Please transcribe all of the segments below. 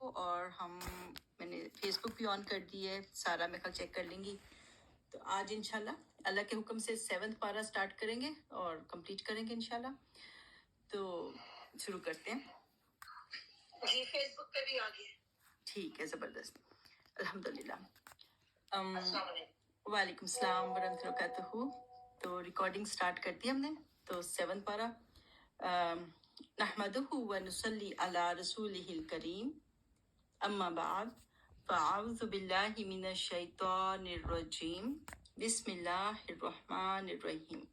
اور میں نے فیس بک بھی آن کر دی ہے، سارا میں خیال چیک کر لیں گی. تو آج انشاءاللہ اللہ کے حکم سے 7 پارہ سٹارٹ کریں گے اور کمپلیٹ کریں گے انشاءاللہ. تو شروع کرتے ہیں. جی فیس بک پہ بھی آ گیا. ٹھیک ہے، زبردست. الحمدللہ. السلام علیکم. وعلیکم السلام ورحمۃ اللہ وبرکاتہ. تو ریکارڈنگ سٹارٹ کر دی ہم نے. تو 7 پارہ نحمدہ ونصلی علی رسولہ الکریم، اما بعد فاعوذ باللہ من الشیطان الرجیم، بسم اللہ الرحمن الرحیم.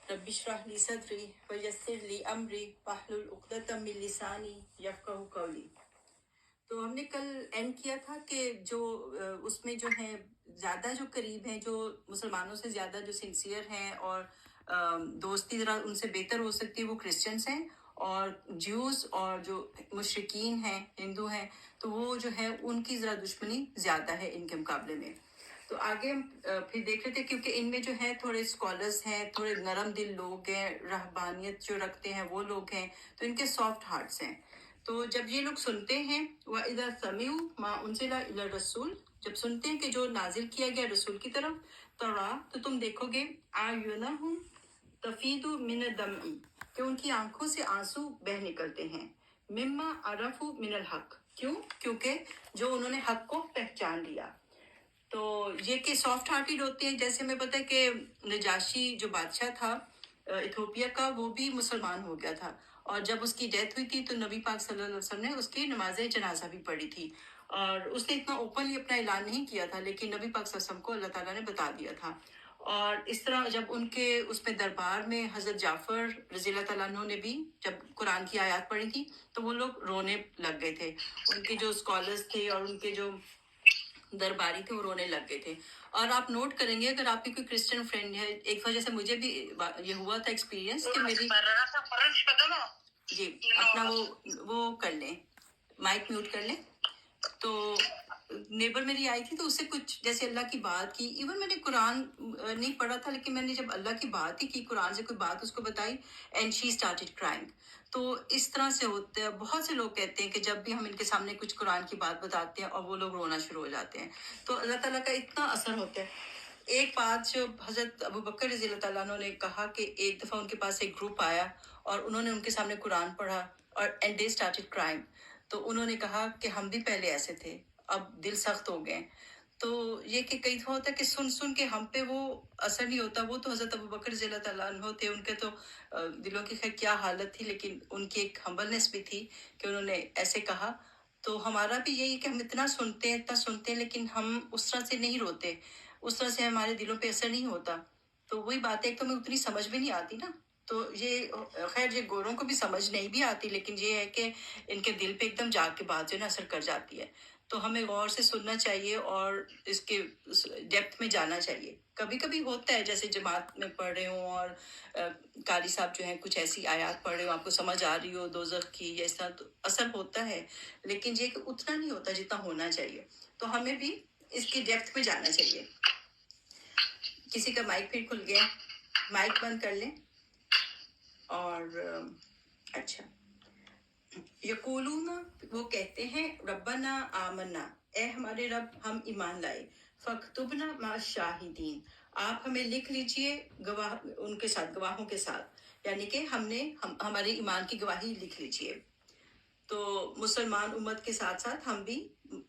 رب اشرح لی صدری ویسر لی امری واحلل عقدۃ من لسانی یفقہوا قولی. تو ہم نے کل اینڈ کیا تھا کہ جو اس میں جو ہے زیادہ جو قریب ہیں، جو مسلمانوں سے زیادہ جو سنسیئر ہیں اور دوستی ذرا ان سے بہتر ہو سکتی ہے، وہ کرسچنس ہیں. اور جیوز اور جو مشرکین ہیں، ہندو ہیں، تو وہ جو ہے ان کی ذرا دشمنی زیادہ ہے ان کے مقابلے میں. تو آگے ہم پھر دیکھ رہے تھے، کیونکہ ان میں جو ہے تھوڑے اسکالرس ہیں، تھوڑے نرم دل لوگ ہیں، رہبانیت جو رکھتے ہیں وہ لوگ ہیں، تو ان کے سافٹ ہارٹس ہیں. تو جب یہ لوگ سنتے ہیں وَإِذَا سَمِعُوا مَا أُنزِلَ إِلَى الرَّسُولِ، جب سنتے ہیں کہ جو نازل کیا گیا رسول کی طرف، تو تم دیکھو گے أَعْيُنَهُمْ تَفِيضُ مِنَ الدَّمْعِ، کہ ان کی آنکھوں سے آنسو بہہ نکلتے ہیں. مِمَّا عَرَفُوا مِنَ الْحَقِّ، کیونکہ جو انہوں نے حق کو پہچان لیا. تو یہ کہ سافٹ ہارٹیڈ ہوتے ہیں. جیسے ہمیں پتہ ہے کہ نجاشی جو بادشاہ تھا ایتھوپیا کا، وہ بھی مسلمان ہو گیا تھا، اور جب اس کی ڈیتھ ہوئی تھی تو نبی پاک صلی اللہ علیہ وسلم نے اس کی نماز جنازہ بھی پڑھی تھی. اور اس نے اتنا اوپنلی اپنا اعلان نہیں کیا تھا، لیکن نبی پاک صلی اللہ علیہ وسلم کو اللہ تعالیٰ نے بتا دیا تھا. اور اس طرح جب ان کے اس میں دربار میں حضرت جعفر رضی اللہ تعالیٰ عنہ نے بھی جب قرآن کی آیات پڑھی تھی تو وہ لوگ رونے لگ گئے تھے. ان کے جو اسکالرس تھے اور ان کے جو درباری تھے وہ رونے لگ گئے تھے. اور آپ نوٹ کریں گے، اگر آپ کی کوئی کرسچن فرینڈ ہے، ایک وجہ سے مجھے بھی یہ ہوا تھا ایکسپیرینس کہ میری جی اپنا وہ کر لیں، مائک میوٹ کر لیں. تو نیبر میری آئی تھی تو اس سے کچھ جیسے اللہ کی بات کی. ایون میں نے قرآن نہیں پڑھا تھا، لیکن میں نے جب اللہ کی بات ہی کی، قرآن سے کوئی بات اس کو بتائی، اینڈ شی اسٹارٹڈ کرائنگ. تو اس طرح سے ہوتے ہیں. بہت سے لوگ کہتے ہیں کہ جب بھی ہم ان کے سامنے کچھ قرآن کی بات بتاتے ہیں اور وہ لوگ رونا شروع ہو جاتے ہیں. تو اللہ تعالیٰ کا اتنا اثر ہوتا ہے. ایک بات جو حضرت ابو بکر رضی اللہ تعالیٰ عنہ نے کہا کہ ایک دفعہ ان کے پاس ایک گروپ آیا اور انہوں نے ان کے سامنے قرآن پڑھا اور اینڈ دے اسٹارٹڈ کرائنگ. تو انہوں نے کہا کہ ہم بھی پہلے ایسے تھے، اب دل سخت ہو گئے. تو یہ کہ کئی دفعہ ہوتا ہے کہ سن کے ہم پہ وہ اثر نہیں ہوتا. وہ تو حضرت ابو بکر رضی اللہ تعالیٰ عنہ تھے، ان کے تو دلوں کی خیر کیا حالت تھی، لیکن ان کی ایک ہمبلنس بھی تھی کہ انہوں نے ایسے کہا. تو ہمارا بھی یہی کہ ہم اتنا سنتے ہیں لیکن ہم اس طرح سے نہیں روتے، اس طرح سے ہمارے دلوں پہ اثر نہیں ہوتا. تو وہی بات ہے، ایک تو ہمیں اتنی سمجھ بھی نہیں آتی نا. تو یہ خیر یہ گوروں کو بھی سمجھ نہیں بھی آتی، لیکن یہ ہے کہ ان کے دل پہ ایک دم جا کے بات جو ہے نا اثر کر جاتی ہے. تو ہمیں غور سے سننا چاہیے اور اس کے ڈیپتھ میں جانا چاہیے. کبھی کبھی ہوتا ہے جیسے جماعت میں پڑھ رہے ہوں اور قاری صاحب جو ہیں کچھ ایسی آیات پڑھ رہے ہوں، آپ کو سمجھ آ رہی ہو دوزخ کی یا اس طرح، تو اثر ہوتا ہے، لیکن یہ کہ اتنا نہیں ہوتا جتنا ہونا چاہیے. تو ہمیں بھی اس کی ڈیپتھ میں جانا چاہیے. کسی کا مائک پھر کھل گیا، مائک بند کر لیں. اور اچھا، یقولون، وہ کہتے ہیں، ربنا آمنا، اے ہمارے رب ہم ایمان لائے، فاکتبنا مع الشاہدین، آپ ہمیں لکھ لیجئے گواہ ان کے ساتھ، گواہوں کے ساتھ، یعنی کہ ہمارے ایمان کی گواہی لکھ لیجئے. تو مسلمان امت کے ساتھ ساتھ ہم بھی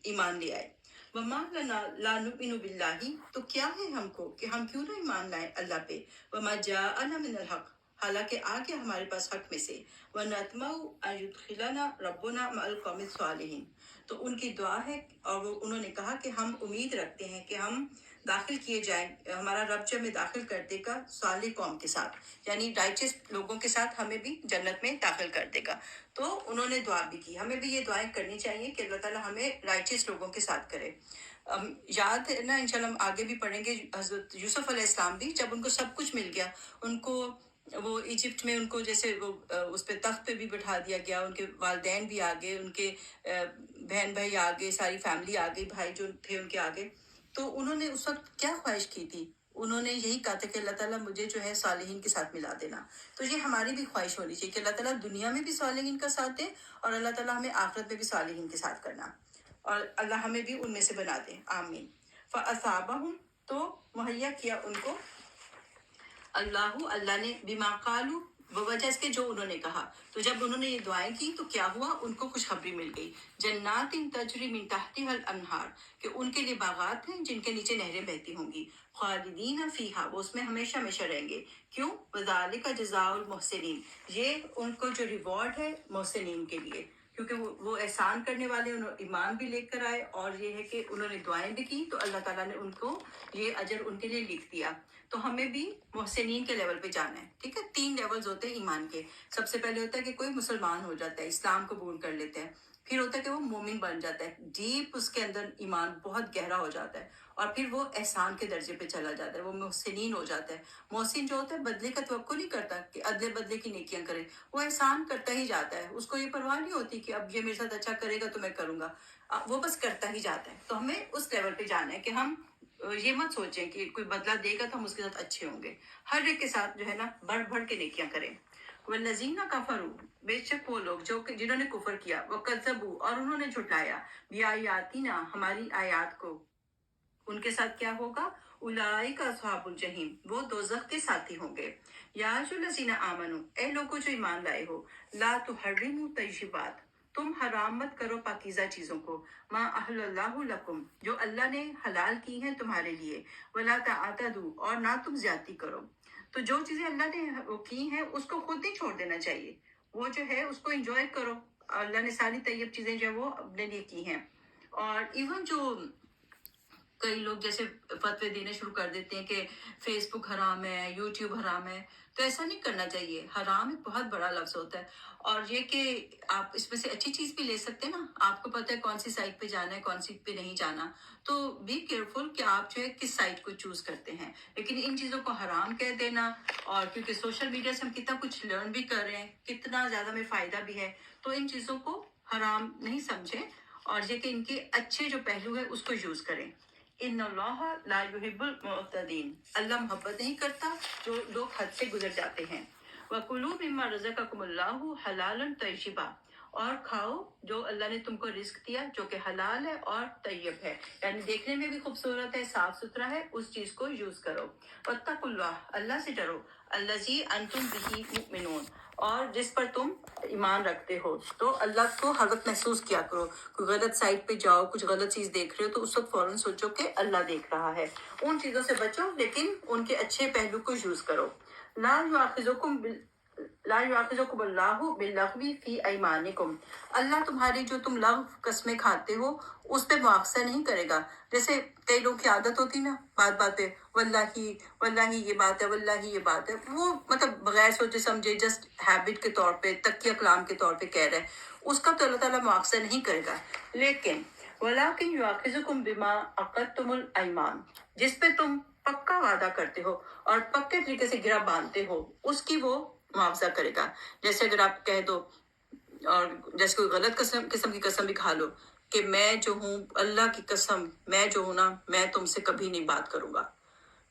ایمان لے آئے. وما لنا لا نؤمن باللہ، تو کیا ہے ہم کو کہ ہم کیوں نہ ایمان لائیں اللہ پہ. وما جاءنا من الحق، حالانکہ آ گیا ہمارے پاس حق میں سے. وَنَطْمَعُ أَن يُدْخِلَنَا رَبُّنَا مَعَ الْقَوْمِ الصَّالِحِينَ، تو ان کی دعا ہے اور انہوں نے کہا کہ ہم امید رکھتے ہیں کہ ہم داخل کیے جائیں، ہمارا رب جو ہمیں داخل کر دے گا صالح قوم کے ساتھ، یعنی رائچس لوگوں کے ساتھ ہمیں بھی جنت میں داخل کر دے گا. تو انہوں نے دعا بھی کی. ہمیں بھی یہ دعائیں کرنی چاہیے کہ اللہ تعالیٰ ہمیں رائچس لوگوں کے ساتھ کرے. یاد ہے نا، انشاءاللہ ہم آگے بھی پڑھیں گے، حضرت یوسف علیہ السلام بھی جب ان کو سب کچھ مل گیا، ان کو وہ ایجپٹ میں ان کو جیسے وہ اس پہ تخت پہ بھی بٹھا دیا گیا، ان کے والدین بھی آگے، ان کے بہن بھائی آگے، ساری فیملی آگے، بھائی جو تھے ان کے آگے. تو انہوں نے اس وقت کیا خواہش کی تھی انہوں نے یہی کہا تھا کہ اللہ تعالیٰ مجھے جو ہے صالحین کے ساتھ ملا دینا. تو یہ ہماری بھی خواہش ہونی چاہیے کہ اللہ تعالیٰ دنیا میں بھی صالحین کا ساتھ دے اور اللہ تعالیٰ ہمیں آخرت میں بھی صالحین کے ساتھ کرنا اور اللہ ہمیں بھی ان میں سے بنا دے. آمین. فَأَصَابَهُمْ تو مہیا کیا ان کو اللہ نے بما قالوا بوجہ اس کے جو انہوں نے کہا. تو جب انہوں نے یہ دعائیں کی تو کیا ہوا؟ ان کو خوشخبری مل گئی. جنات تجری من تحتها الانہار کہ ان کے لیے باغات ہیں جن کے نیچے نہریں بہتی ہوں گی. خالدین فیہا وہ اس میں ہمیشہ ہمیشہ رہیں گے. کیوں؟ وذالک جزاء المحسنین یہ ان کو جو ریوارڈ ہے محسنین کے لیے کیونکہ وہ احسان کرنے والے انہوں ایمان بھی لے کر آئے اور یہ ہے کہ انہوں نے دعائیں بھی کی تو اللہ تعالیٰ نے ان کو یہ اجر ان کے لیے لکھ دیا. تو ہمیں بھی محسنین کے لیول پہ جانا ہے. ٹھیک ہے. 3 لیولز ہوتے ہیں ایمان کے. سب سے پہلے ہوتا ہے کہ کوئی مسلمان ہو جاتا ہے, اسلام قبول کر لیتے ہیں. پھر ہوتا ہے کہ وہ مومن بن جاتا ہے, ڈیپ اس کے اندر ایمان بہت گہرا ہو جاتا ہے اور پھر وہ احسان کے درجے پہ چلا جاتا ہے, وہ محسنین ہو جاتا ہے. محسن جو ہوتا ہے بدلے کا توقع نہیں کرتا کہ ادلے بدلے کی نیکیاں کرے, وہ احسان کرتا ہی جاتا ہے. اس کو یہ پرواہ نہیں ہوتی کہ اب یہ میرے ساتھ اچھا کرے گا تو میں کروں گا, وہ بس کرتا ہی جاتا ہے. تو ہمیں اس لیول پہ جانا ہے کہ ہم یہ مت سوچیں کہ کوئی بدلہ دے گا تو ہم اس کے ساتھ اچھے ہوں گے. ہر ایک کے ساتھ جو ہے نا بڑھ بڑھ کے نیکیاں کریں. والذین کفروا بے شک وہ لوگ جو کہ جنہوں نے کفر کیا, وکذبوا اور انہوں نے جھٹلایا, بیااتینا ہماری آیات کو, ان کے ساتھ کیا ہوگا؟ اولئک اصحاب الجحیم وہ دوزخ کے ساتھی ہوں گے. یا الذین آمنوا اے لوگوں جو ایمان لائے ہو, لا تحرموا طیبات تم حرام مت کرو پاکیزہ چیزوں کو, ما احل اللہ لکم جو اللہ نے حلال کی ہیں تمہارے لیے, ولا تعتدوا اور نہ تم زیادتی کرو. تو جو چیزیں اللہ نے وہ کی ہیں اس کو خود نہیں چھوڑ دینا چاہیے, وہ جو ہے اس کو انجوائے کرو. اللہ نے ساری طیب چیزیں جو ہے وہ اپنے لیے کی ہیں. اور ایون جو کئی لوگ جیسے فتوے دینے شروع کر دیتے ہیں کہ فیس بک حرام ہے, یوٹیوب حرام ہے, تو ایسا نہیں کرنا چاہیے. حرام ایک بہت بڑا لفظ ہوتا ہے اور یہ کہ آپ اس میں سے اچھی چیز بھی لے سکتے ہیں نا, آپ کو پتہ ہے کون سی سائٹ پہ جانا ہے کون سی پہ نہیں جانا, تو بی کیئرفل کہ آپ جو ہے کس سائٹ کو چوز کرتے ہیں. لیکن ان چیزوں کو حرام کہہ دینا, اور کیونکہ سوشل میڈیا سے ہم کتنا کچھ لرن بھی کر رہے ہیں, کتنا زیادہ ہمیں فائدہ بھی ہے, تو ان چیزوں کو حرام نہیں سمجھیں اور یہ کہ ان کے اچھے جو پہلو ہے اس کو یوز کریں. ان اللہ لا یحب المعتدین اللہ محبت نہیں کرتا جو لوگ حد سے گزر جاتے ہیں. وَكُلُوا مِمَّا رَزَقَكُمُ اللَّهُ حَلَالًا طَيِّبًا اور کھاؤ جو اللہ نے تم کو رزق دیا جو کہ حلال ہے اور طیب ہے, یعنی دیکھنے میں بھی خوبصورت ہے, صاف ستھرا ہے, اس چیز کو یوز کرو. وَاتَّقُوا اللَّهَ اللہ سے ڈرو, الَّذِي أَنْتُمْ بِهِ مُؤْمِنُونَ اور جس پر تم ایمان رکھتے ہو. تو اللہ کو ہر وقت محسوس کیا کرو, کوئی غلط سائٹ پہ جاؤ کچھ غلط چیز دیکھ رہے ہو تو اس وقت فوراً سوچو کہ اللہ دیکھ رہا ہے. ان چیزوں سے بچو لیکن ان کے اچھے پہلو کو یوز کرو. لا یؤاخذکم اللہ باللغو فی ایمانکم اللہ تمہاری جو تم لغو قسمیں کھاتے ہو اس پہ مواخذہ نہیں کرے گا. جیسے کئی لوگ کی عادت ہوتی نا بات بات پہ واللہ یہ بات ہے, واللہ یہ بات ہے, وہ مطلب بغیر سوچے سمجھے جسٹ ہیبٹ کے طور پہ تقیہ کلام کے طور پہ کہہ رہے ہیں, اس کا تو اللہ تعالیٰ مواخذہ نہیں کرے گا. لیکن وَلَٰكِنْ يُؤَاخِذُكُم بِمَا عَقَدتُّمُ الْأَيْمَانَ جس پہ تم پکا وعدہ کرتے ہو اور پکے طریقے سے گرہ باندھتے ہو اس کی وہ معاوضہ کرے گا. جیسے اگر آپ کہہ دو اور جیسے کوئی غلط قسم کی قسم بھی کھا لو کہ میں جو ہوں اللہ کی قسم میں جو ہوں نا میں تم سے کبھی نہیں بات کروں گا,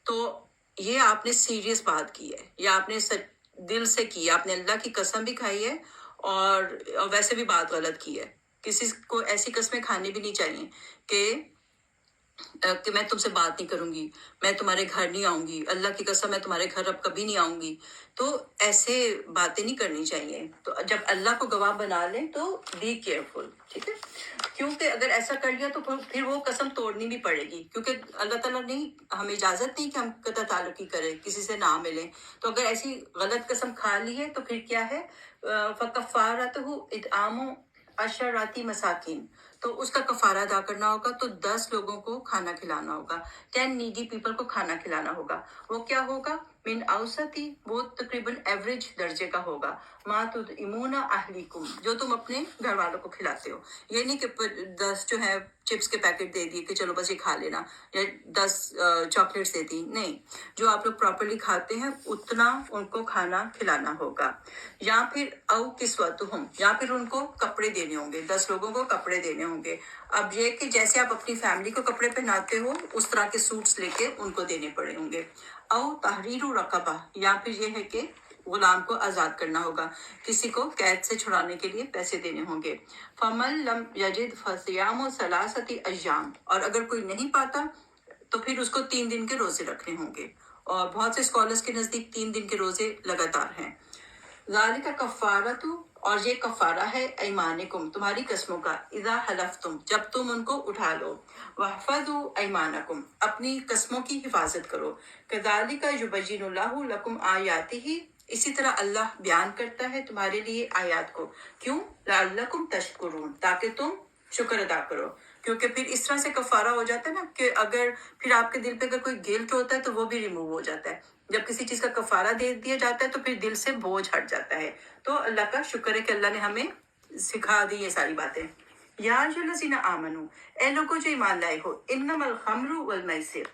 تو یہ آپ نے سیریس بات کی ہے, یا آپ نے دل سے کی ہے, آپ نے اللہ کی قسم بھی کھائی ہے اور ویسے بھی بات غلط کی ہے. کسی کو ایسی قسمیں کھانی بھی نہیں چاہیے کہ میں تم سے بات نہیں کروں گی, میں تمہارے گھر نہیں آؤں گی, اللہ کی قسم میں تمہارے گھر اب کبھی نہیں آؤں گی. تو ایسے باتیں نہیں کرنی چاہیے. تو جب اللہ کو گواہ بنا لیں تو بی کیئرفل, ٹھیک ہے, کیونکہ اگر ایسا کر لیا تو پھر وہ قسم توڑنی بھی پڑے گی, کیونکہ اللہ تعالیٰ نے ہمیں اجازت نہیں کہ ہم قطع تعلقی کریں, کسی سے نہ ملیں. تو اگر ایسی غلط قسم کھا لی ہے تو پھر کیا ہے, فَكَفَّارَتُهُ اِطْعَامُ عَشَرَةِ مساکین تو اس کا کفارہ ادا کرنا ہوگا. تو 10 لوگوں کو کھانا کھلانا ہوگا, 10 نیڈی پیپل کو کھانا کھلانا ہوگا. وہ کیا ہوگا, من اوسطی وہ تقریباً ایوریج درجے کا ہوگا, ما تطعمون اہلیکم جو تم اپنے گھر والوں کو کھلاتے ہو. یہ نہیں کہ 10 جو ہے چپس کے پیکٹ دے دیے کہ چلو بس یہ کھا لینا, یا 10 چاکلیٹس دے دی, نہیں, جو آپ لوگ پراپرلی کھاتے ہیں اتنا ان کو کھانا کھلانا ہوگا. یا پھر او کسوتہم یا پھر ان کو کپڑے دینے ہوں گے, 10 لوگوں کو کپڑے دینے ہوں گے. اب یہ کہ جیسے آپ اپنی فیملی کو کپڑے پہناتے ہو اس طرح کے سوٹس لے کے ان کو دینے پڑے ہوں گے. او تحریر رقبہ، یا پھر یہ ہے کہ غلام کو آزاد کرنا ہوگا، کسی کو قید سے چھڑانے کے لیے پیسے دینے ہوں گے. فمن لم یجد فصیام ثلاثۃ ایام، اور اگر کوئی نہیں پاتا تو پھر اس کو 3 دن کے روزے رکھنے ہوں گے. اور بہت سے اسکالرس کے نزدیک 3 دن کے روزے لگاتار ہیں. ذالک کفارۃ، اور یہ کفارہ ہے ایمانکم، تمہاری قسموں کا، اذا حلفتم، جب تم ان کو اٹھا لو. واحفظوا ایمانکم، اپنی قسموں کی حفاظت کرو. کذالک یبین اللہ لکم آیاتہ، اسی طرح اللہ بیان کرتا ہے تمہارے لیے آیات کو. کیوں؟ لعلکم تشکرون، تاکہ تم شکر ادا کرو. کیونکہ پھر اس طرح سے کفارہ ہو جاتا ہے نا کہ اگر پھر آپ کے دل پہ اگر کوئی گلٹ ہوتا ہے تو وہ بھی ریموو ہو جاتا ہے. جب کسی چیز کا کفارہ دے دیا جاتا ہے تو پھر دل سے بوجھ ہٹ جاتا ہے. تو اللہ کا شکر ہے کہ اللہ نے ہمیں سکھا دی یہ ساری باتیں. یا ایھا الذین آمنو، اے لوگوں جو ایمان لائے ہو، انما الخمر والمیسر،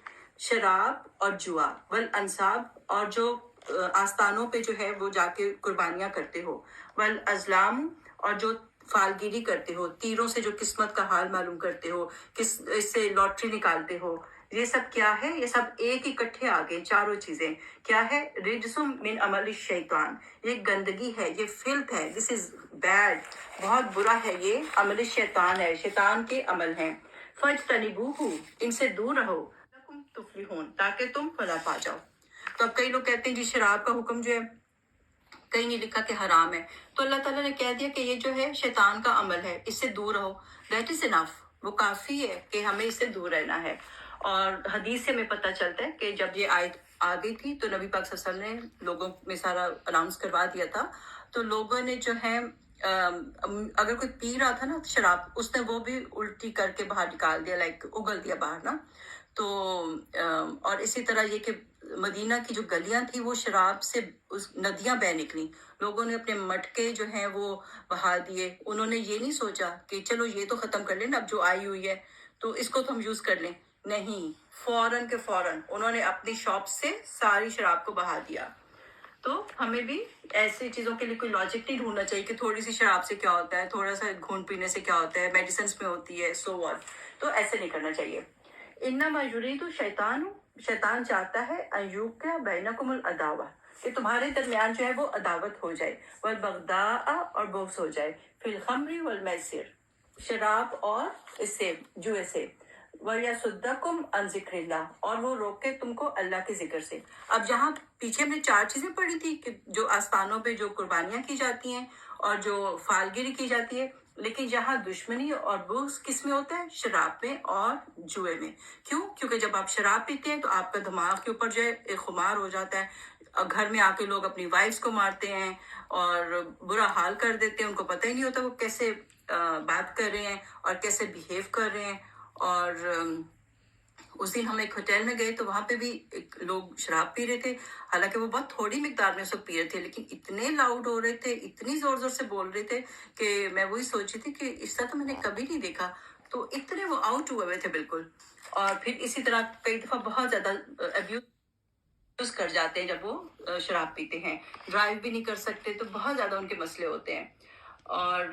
شراب اور جوا، والانصاب، اور جو آستانوں پہ جو ہے وہ جا کے قربانیاں کرتے ہو، والازلام، اور جو فالگیری کرتے ہو، تیروں سے جو قسمت کا حال معلوم کرتے ہو، اس سے لاٹری نکالتے ہو، یہ سب کیا ہے؟ یہ سب ایک اکٹھے آگے چاروں چیزیں کیا ہے؟ رجسم من عمل الشیطان، یہ گندگی ہے، یہ فلت ہے، دس از بیڈ، بہت برا ہے، یہ عمل شیطان ہے، شیطان کے عمل ہیں. فاجتنبوہ، ان سے دور رہو، لعلکم تفلحون، تاکہ تم فلاح پا جاؤ. تو اب کئی لوگ کہتے ہیں جی شراب کا حکم جو ہے کہیں نہیں لکھا کہ حرام ہے، تو اللہ تعالیٰ نے کہہ دیا کہ یہ جو ہے شیطان کا عمل ہے، اس سے دور رہو. دیٹ از انف، وہ کافی ہے کہ ہمیں اس سے دور رہنا ہے. اور حدیث سے ہمیں پتہ چلتا ہے کہ جب یہ آیت آ گئی تھی تو نبی پاک صلی اللہ علیہ وسلم نے لوگوں میں سارا اناؤنس کروا دیا تھا. تو لوگوں نے جو ہے اگر کوئی پی رہا تھا نا شراب، اس نے وہ بھی الٹی کر کے باہر نکال دیا، لائک اگل دیا باہر نا. تو اور اسی طرح یہ کہ مدینہ کی جو گلیاں تھیں وہ شراب سے ندیاں بہ نکلی. لوگوں نے اپنے مٹکے جو ہیں وہ بہا دیے. انہوں نے یہ نہیں سوچا کہ چلو یہ تو ختم کر لیں نا، اب جو آئی ہوئی ہے تو اس کو تو ہم یوز کر لیں. نہیں، فوراً کے فوراً انہوں نے اپنی شاپ سے ساری شراب کو بہا دیا. تو ہمیں بھی ایسی چیزوں کے لیے کوئی لاجک نہیں ڈھونڈنا چاہیے کہ تھوڑی سی شراب سے کیا ہوتا ہے، تھوڑا سا گھونٹ پینے سے کیا ہوتا ہے، میڈیسنس میں ہوتی ہے، سو واٹ. تو ایسے نہیں کرنا چاہیے. انما یرید الشیطان، شیطان چاہتا ہے ان یوقع بینکم العداوہ، کہ تمہارے درمیان جو ہے وہ عداوت ہو جائے، والبغضاء، اور بغض ہو جائے، فی الخمر والمیسر، شراب اور اس سے جوئے سے، وَيَصُدَّكُمْ عَنْ ذِكْرِ اللَّهِ، اور وہ روکے تم کو اللہ کے ذکر سے. اب جہاں پیچھے ہم نے 4 چیزیں پڑھی تھی کہ جو آستانوں پہ جو قربانیاں کی جاتی ہیں اور جو فالگیری کی جاتی ہے، لیکن یہاں دشمنی اور بغض کس میں ہوتا ہے؟ شراب میں اور جوئے میں. کیوں؟ کیونکہ جب آپ شراب پیتے ہیں تو آپ کا دماغ کے اوپر جو ہے ایک خمار ہو جاتا ہے. گھر میں آ کے لوگ اپنی وائفس کو مارتے ہیں اور برا حال کر دیتے ہیں، ان کو پتہ ہی نہیں ہوتا وہ کیسے بات کر رہے ہیں اور کیسے بیہیو کر رہے ہیں. اور اس دن ہم ایک ہوٹل میں گئے تو وہاں پہ بھی لوگ شراب پی رہے تھے، حالانکہ وہ بہت تھوڑی مقدار میں سب پی رہے تھے، لیکن اتنے لاؤڈ ہو رہے تھے، اتنی زور زور سے بول رہے تھے کہ میں وہی سوچی تھی کہ اس طرح تو میں نے کبھی نہیں دیکھا. تو اتنے وہ آؤٹ ہوئے ہوئے تھے بالکل. اور پھر اسی طرح کئی دفعہ بہت زیادہ ابیوز کر جاتے ہیں جب وہ شراب پیتے ہیں، ڈرائیو بھی نہیں کر سکتے، تو بہت زیادہ ان کے مسئلے ہوتے ہیں. اور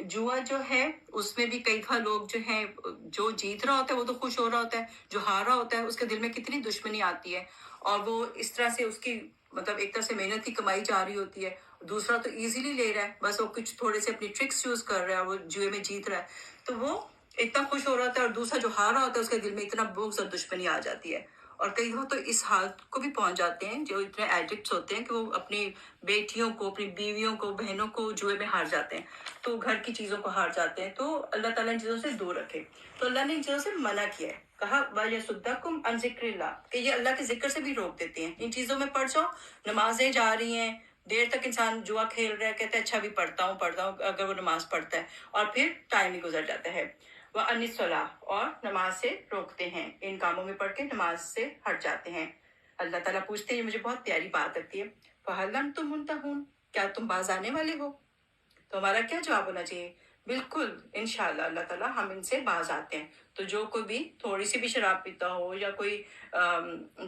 جوا جو ہے اس میں بھی کئی دفعہ لوگ جو ہیں، جو جیت رہا ہوتا ہے وہ تو خوش ہو رہا ہوتا ہے، جو ہار رہا ہوتا ہے اس کے دل میں کتنی دشمنی آتی ہے. اور وہ اس طرح سے اس کی مطلب ایک طرح سے محنت کی کمائی جا رہی ہوتی ہے، دوسرا تو ایزیلی لے رہا ہے، بس وہ کچھ تھوڑے سے اپنی ٹرکس یوز کر رہا ہے اور وہ جوئے میں جیت رہا ہے. تو وہ اتنا خوش ہو رہا ہوتا ہے اور دوسرا جو ہار رہا ہوتا ہے اس کے دل میں اتنا بغض اور دشمنی آ جاتی ہے. اور کئی دفعہ تو اس حالت کو بھی پہنچ جاتے ہیں جو اتنے ایڈکٹس ہوتے ہیں کہ وہ اپنی بیٹیوں کو، اپنی بیویوں کو، بہنوں کو جوئے میں ہار جاتے ہیں، تو گھر کی چیزوں کو ہار جاتے ہیں. تو اللہ تعالیٰ ان چیزوں سے دور رکھے. تو اللہ نے ان چیزوں سے منع کیا ہے، کہا وَيَصُدَّكُمْ عَنْ ذِكْرِ اللَّهِ، کہ یہ اللہ کے ذکر سے بھی روک دیتے ہیں. ان چیزوں میں پڑ جاؤ، نمازیں جا رہی ہیں، دیر تک انسان جوا کھیل رہا ہے، کہتا ہے اچھا بھی پڑھتا ہوں، اگر وہ نماز پڑھتا ہے، اور پھر ٹائم ہی گزر جاتا ہے. وَعَنِ الصَّلَاةِ، اور نماز سے روکتے ہیں، ان کاموں میں پڑھ کے نماز سے ہٹ جاتے ہیں. اللہ تعالیٰ پوچھتے ہیں، مجھے بہت پیاری بات لگتی ہے، فَهَلْ أَنْتُمْ مُنْتَهُونَ، کیا تم باز آنے والے ہو؟ تو ہمارا کیا جواب ہونا چاہیے؟ بالکل انشاءاللہ اللہ تعالیٰ ہم ان سے باز آتے ہیں. تو جو کوئی بھی تھوڑی سی بھی شراب پیتا ہو یا کوئی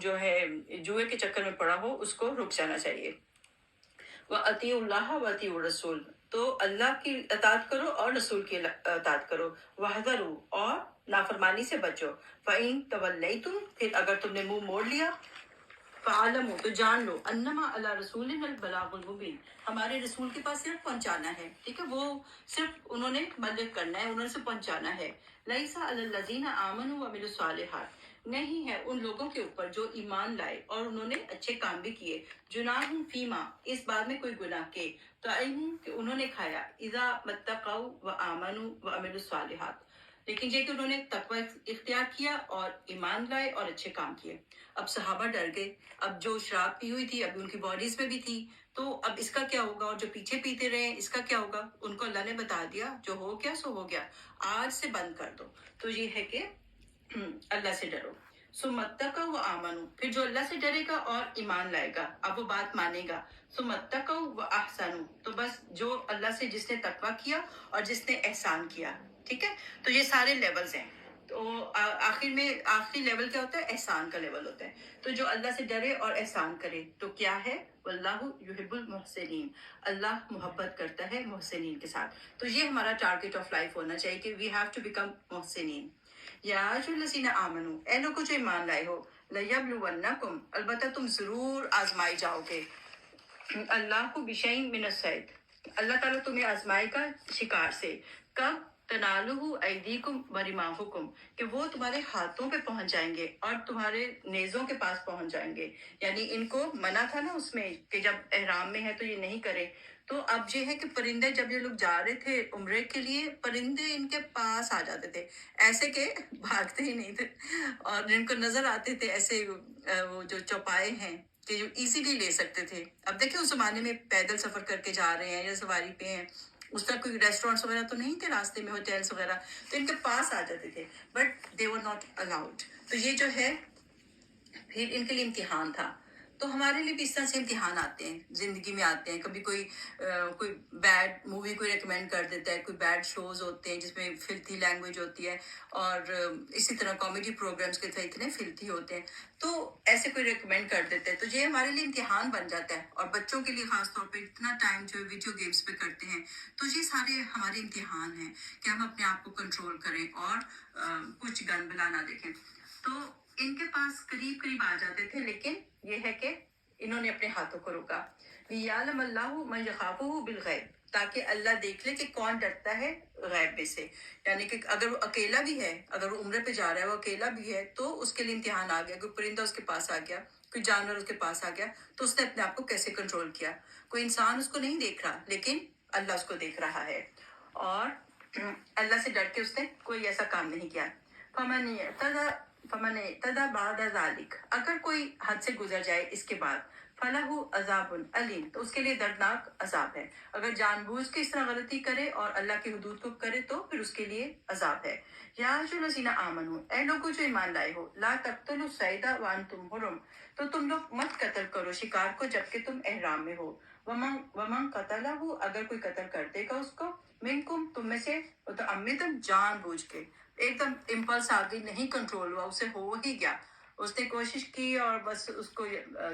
جو ہے جوئے کے چکر میں پڑا ہو، اس کو رک جانا چاہیے. وَأَطِيعُوا اللَّهَ وَأَطِيعُوا الرَّسُولَ، تو اللہ کی اطاعت کرو اور رسول کی اطاعت کرو، وحذروا اور نافرمانی سے بچو، فَإِن تَوَلَّيْتُمْ پھر اگر تم نے منہ موڑ لیا، فعالم تو جان لو انما علی رسول البلاغ المبین، ہمارے رسول کے پاس صرف پہنچانا ہے، ٹھیک ہے، وہ صرف انہوں نے مدد کرنا ہے، انہوں نے صرف پہنچانا ہے. لیسا علی الذین آمنوا وعملوا الصالحات، نہیں ہے ان لوگوں کے اوپر جو ایمان لائے اور انہوں نے اچھے کام بھی کیے، جناح فیما اس بات میں کوئی گناہ کے، تو کہ انہوں نے کھایا، اذا متقوا وآمنوا وعملوا الصالحات، لیکن یہ کہ انہوں نے تقوی اختیار کیا اور ایمان لائے اور اچھے کام کیے. اب صحابہ ڈر گئے، اب جو شراب پی ہوئی تھی اب ان کی باڈیز میں بھی تھی، تو اب اس کا کیا ہوگا، اور جو پیچھے پیتے رہے اس کا کیا ہوگا. ان کو اللہ نے بتا دیا جو ہو گیا سو ہو گیا، آج سے بند کر دو. تو یہ ہے کہ اللہ سے ڈرو. ثم اتقوا وآمنوا، پھر جو اللہ سے ڈرے گا اور ایمان لائے گا، اب وہ بات مانے گا. ثم اتقوا واحسنوا، تو بس جو اللہ سے جس نے تقوی کیا اور جس نے احسان کیا، ٹھیک ہے. تو یہ سارے لیولز ہیں. تو آخر میں آخری لیول کیا ہوتا ہے، احسان کا لیول ہوتا ہے. تو جو اللہ سے ڈرے اور احسان کرے تو کیا ہے، واللہ یحب المحسنین، اللہ محبت کرتا ہے محسنین کے ساتھ. تو یہ ہمارا ٹارگیٹ آف لائف ہونا چاہیے کہ وی ہیو ٹو بیکم محسنین. یا ایھا الذین آمنوا، اے لوگوں جو ایمان لائے ہو، لیبلونکم، البتہ تم ضرور آزمائے جاؤ گے، اللہ کو بشیء من الصید، اللہ تعالیٰ تمہیں آزمائے گا شکار سے. کب، تنالہ ایدیکم ورماحکم، کہ وہ تمہارے ہاتھوں پہ پہنچ جائیں گے اور تمہارے نیزوں کے پاس پہنچ جائیں گے. یعنی ان کو منع تھا نا اس میں کہ جب احرام میں ہے تو یہ نہیں کرے، تو اب یہ ہے کہ پرندے، جب یہ لوگ جا رہے تھے عمرے کے لیے، پرندے ان کے پاس آ جاتے تھے ایسے کہ بھاگتے ہی نہیں تھے، اور جن کو نظر آتے تھے ایسے وہ جو چوپائے ہیں کہ جو ایزیلی لے سکتے تھے. اب دیکھیں اس زمانے میں پیدل سفر کر کے جا رہے ہیں یا سواری پہ ہیں، اس طرح کوئی ریسٹورینٹس وغیرہ تو نہیں تھے راستے میں، ہوٹلس وغیرہ، تو ان کے پاس آ جاتے تھے، but they were not allowed. تو یہ جو ہے پھر ان کے لیے امتحان تھا. تو ہمارے لیے بھی اس طرح سے امتحان آتے ہیں، زندگی میں آتے ہیں. کبھی کوئی بیڈ مووی کوئی ریکمینڈ کر دیتا ہے، کوئی بیڈ شوز ہوتے ہیں جس میں فلتھی لینگویج ہوتی ہے، اور اسی طرح کامیڈی پروگرامز کے تھے اتنے فلتھی ہوتے ہیں، تو ایسے کوئی ریکمینڈ کر دیتا ہے. تو یہ ہمارے لیے امتحان بن جاتا ہے، اور بچوں کے لیے خاص طور پہ اتنا ٹائم جو ویڈیو گیمز پہ کرتے ہیں. تو یہ سارے ہمارے امتحان ہیں کہ ہم اپنے آپ کو کنٹرول کریں اور کچھ گن بلا نہ دیکھیں. تو ان کے پاس قریب قریب آ جاتے تھے، لیکن یہ ہے کہ انہوں نے اپنے ہاتھوں کو روکا. لِيَعْلَمَ اللَّهُ مَن يَخَافُهُ بِالْغَيْبِ، تاکہ اللہ دیکھ لے کہ کون ڈرتا ہے غیب میں سے. یعنی کہ اگر وہ اکیلا بھی ہے، اگر وہ عمرے پہ جا رہا ہے، وہ اکیلا بھی ہے، تو اس کے لیے امتحان آ گیا. کوئی پرندہ اس کے پاس آ گیا، کوئی جانور اس کے پاس آ گیا، تو اس نے اپنے آپ کو کیسے کنٹرول کیا. کوئی انسان اس کو نہیں دیکھ رہا، لیکن اللہ اس کو دیکھ رہا ہے، اور اللہ سے ڈر کے اس نے کوئی ایسا کام نہیں کیا. فمن اعتدى بعد ذلك، اگر کوئی حد سے گزر جائے اس کے بعد، فَلَهُ عَذَابٌ أَلِيمٌ، تو اس کے لیے دردناک عذاب ہے. اگر جان بوجھ کے اس طرح غلطی کرے اور اللہ کی حدود کو کرے تو پھر اس کے لیے عذاب ہے. یا ایھا الذین آمنوا، اے لوگوں جو ایمان لائے ہو، لا تقتلوا الصید وانتم حرم، تو تم لوگ مت قتل کرو شکار کو جبکہ تم احرام میں ہو. ومن قتلہ، اگر کوئی قتل کر دے گا اس کو، منکم تم میں سے، متعمدا جان بوجھ کے، ایک دم امپلس آگے نہیں کنٹرول ہوا، اسے ہو ہی گیا، اس نے کوشش کی اور بس اس کو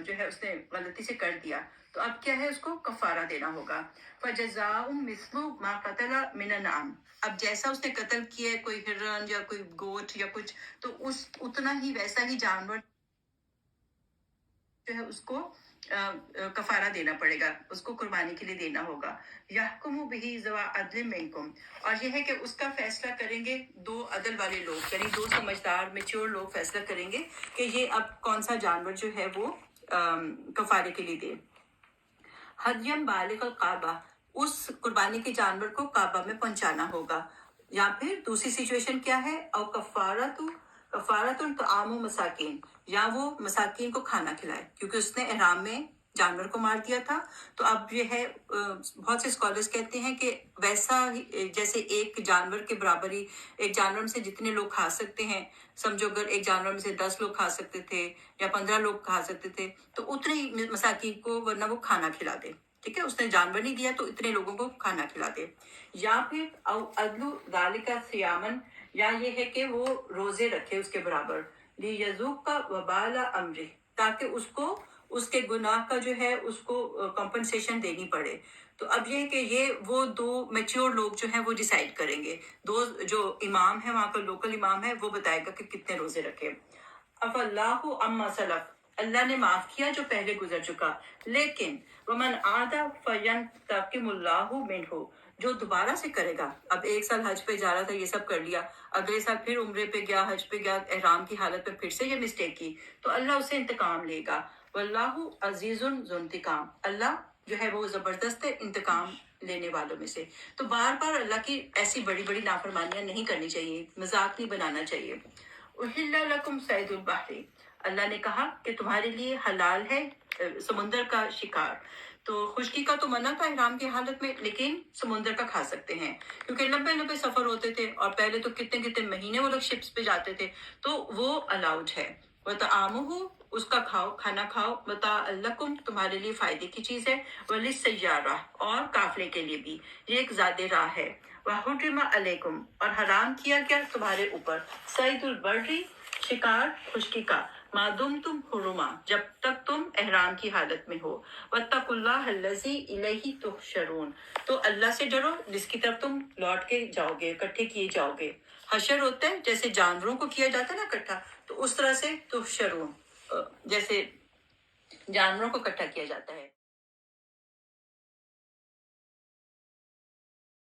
جو ہے اس نے غلطی سے کر دیا، تو اب کیا ہے، اس کو کفارہ دینا ہوگا. فَجَزَاءٌ مِثْلُ مَا قَتَلَ مِنَ النَّعَامِ، اب جیسا اس نے قتل کیا ہے، کوئی ہرن یا کوئی گوٹ یا کچھ، تو اس اتنا ہی ویسا ہی جانور جو ہے اس کو کفارہ دینا پڑے گا، اس کو قربانی کے لیے دینا ہوگا. یحکم بہ ذوی عدل منکم، اور یہ ہے کہ اس کا فیصلہ کریں گے دو عدل والے لوگ، یعنی دو سمجھدار میچور لوگ فیصلہ کریں گے کہ یہ اب کون سا جانور جو ہے وہ کفارے کے لیے دے. ہدیم بالغ الکعبہ، اس قربانی کے جانور کو کعبہ میں پہنچانا ہوگا. یا پھر دوسری سچویشن کیا ہے، او کفارۃ طعام مساکین، یا وہ مساکین کو کھانا کھلائے، کیونکہ اس نے احرام میں جانور کو مار دیا تھا. تو اب یہ ہے، بہت سے اسکالرز کہتے ہیں کہ ویسا ہی جیسے ایک جانور کے برابر ہی، ایک جانور میں سے جتنے لوگ کھا سکتے ہیں، سمجھو اگر ایک جانور میں سے 10 لوگ کھا سکتے تھے یا 15 لوگ کھا سکتے تھے، تو اتنے ہی مساکین کو ورنہ وہ کھانا کھلا دے. ٹھیک ہے، اس نے جانور نہیں دیا تو اتنے لوگوں کو کھانا کھلا دے. یا پھر او عدل ذالک صیامن، یا یہ ہے کہ وہ روزے رکھے اس کے برابر، لیذوق وبال امرہ، تاکہ اس کو اس کے گناہ کا جو ہے اس کو کمپنسیشن دینی پڑے. تو اب یہ کہ یہ وہ دو میچور لوگ جو ہیں وہ ڈیسائیڈ کریں گے. دو جو امام ہے وہاں کا لوکل امام ہے وہ بتائے گا کہ کتنے روزے رکھے. اف اللہ اما سلف، اللہ نے معاف کیا جو پہلے گزر چکا، لیکن ومن عاد فینتقم اللہ منہ، جو دوبارہ سے کرے گا. اب ایک سال حج پہ جا رہا تھا، یہ سب کر لیا، اگلے سال پھر عمرے پہ گیا، حج پہ گیا، احرام کی حالت میں پھر سے یہ مسٹیک کی، تو اللہ اسے انتقام لے گا. واللہ عزیز ذو انتقام، اللہ جو ہے وہ زبردست ہے انتقام لینے والوں میں سے. تو بار بار اللہ کی ایسی بڑی بڑی نافرمانیاں نہیں کرنی چاہیے، مذاق نہیں بنانا چاہیے. احل لکم صید البحر، اللہ نے کہا کہ تمہارے لیے حلال ہے سمندر کا شکار. تو خشکی کا تو منع تھا احرام کی حالت میں، لیکن سمندر کا کھا سکتے ہیں کیونکہ لمبے لمبے سفر ہوتے تھے اور پہلے تو کتنے کتنے مہینے وہ لوگ شپس پہ جاتے تھے، تو وہ الاؤڈ ہے. وطعامہ، اس کا کھانا کھاؤ، متاع لکم، تمہارے لیے فائدے کی چیز ہے، وللسیارہ، اور قافلے کے لیے بھی، یہ ایک زیادہ راہ ہے. وحرم علیکم، اور حرام کیا گیا تمہارے اوپر، صید البری، شکار خشکی کا، ما دمتم حرما، جب تک تم احرام کی حالت میں ہو. واتقوا اللہ الذی الیہ تحشرون، تو اللہ سے ڈرو جس کی طرف تم لوٹ کے جاؤ گے، اکٹھے کیے جاؤ گے. حشر ہوتا ہے جیسے جانوروں کو کیا جاتا ہے نا اکٹھا، تو اس طرح سے تحشرون، جیسے جانوروں کو اکٹھا کیا جاتا ہے.